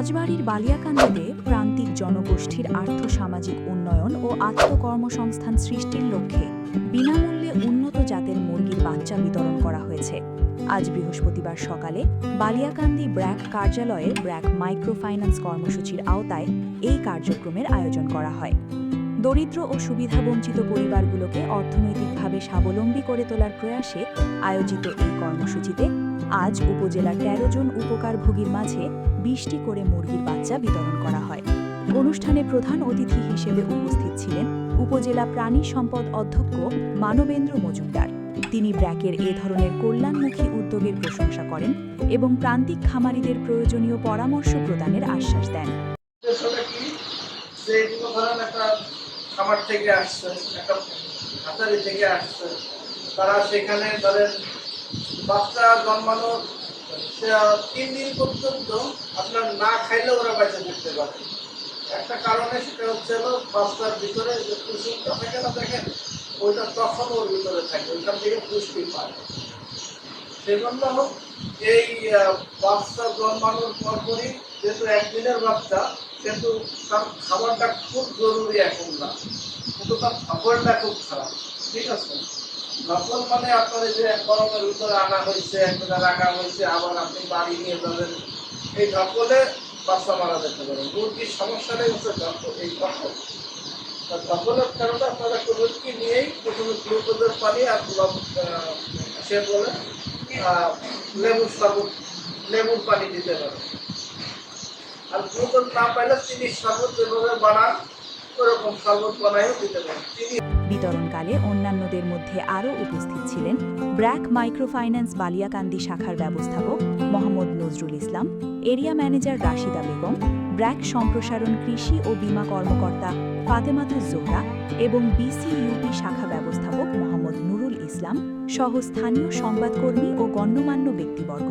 রাজবাড়ীর বালিয়াকান্দিতে প্রান্তিক জনগোষ্ঠীর আর্থসামাজিক উন্নয়ন ও আত্মকর্মসংস্থান সৃষ্টির লক্ষ্যে বিনামূল্যে উন্নত জাতের মুরগির বাচ্চা বিতরণ করা হয়েছে। আজ বৃহস্পতিবার সকালে বালিয়াকান্দি ব্র্যাক কার্যালয়ে ব্র্যাক মাইক্রোফাইন্যান্স কর্মসূচির আওতায় এই কার্যক্রমের আয়োজন করা হয়। দরিদ্র ও সুবিধাবঞ্চিত পরিবারগুলোকে অর্থনৈতিকভাবে স্বাবলম্বী করে তোলার প্রয়াসে আয়োজিত এই কর্মসূচিতে আজ উপজেলার ১৩ জন উপকারভোগীর মাঝে ২০টি করে মুরগির বাচ্চা বিতরণ করা হয়। অনুষ্ঠানে প্রধান অতিথি হিসেবে উপস্থিত ছিলেন উপজেলা প্রাণী সম্পদ অধ্যক্ষ মানবেন্দ্র মজুমদার। তিনি ব্র্যাকের এ ধরনের কল্যাণমুখী উদ্যোগের প্রশংসা করেন এবং প্রান্তিক খামারিদের প্রয়োজনীয় পরামর্শ প্রদানের আশ্বাস দেন। খামার থেকে আসছে, একটা হাতারি থেকে আসছে, তারা সেখানে ধরেন বাচ্চা জন্মানোর ৩ দিন পর্যন্ত আপনার না খাইলে ওরা বেঁচে থাকতে পারে। একটা কারণে সেটা হচ্ছে বাচ্চার ভিতরে যে কুসুমটা থাকে না, দেখেন ওইটা তখন ওর ভিতরে থাকে, ওইখান থেকে পুষ্টি পায়। সেজন্য এই বাচ্চা জন্মানোর পরপরই যেহেতু একদিনের বাচ্চা, কিন্তু তার খাবারটা খুব জরুরি এখন না, কিন্তু তার ধকলটা খুব খারাপ। ঠিক আছে, ধকল মানে আপনার এই যে গরমের ভিতরে আনা হয়েছে, একটা রাখা হয়েছে, আবার আপনি বাড়ি নিয়ে যাবেন, এই ধকলে বাচ্চা মারা যেতে পারে। মুরগির সমস্যাটাই হচ্ছে ধকল। এই ধকলের কারণে আপনারা মুরগি নিয়েই প্রথমে গ্লুকোজের পানি আর সে বলে লেবুর পানি দিতে পারে। আর গ্লুকোজ না পাইলে চিনির শরবত যেভাবে বানান ওরকম শরবত বানাইও দিতে পারে। বিতরণকালে অন্যান্যদের মধ্যে আরও উপস্থিত ছিলেন ব্র্যাক মাইক্রোফাইন্যান্স বালিয়াকান্দি শাখার ব্যবস্থাপক মোহাম্মদ নজরুল ইসলাম, এরিয়া ম্যানেজার রাশিদা বেগম, ব্র্যাক সম্প্রসারণ কৃষি ও বীমা কর্মকর্তা ফাতেমাতুজ জোহরা এবং বিসিইউপি শাখা ব্যবস্থাপক মোহাম্মদ নুরুল ইসলাম সহ স্থানীয় সংবাদকর্মী ও গণ্যমান্য ব্যক্তিবর্গ।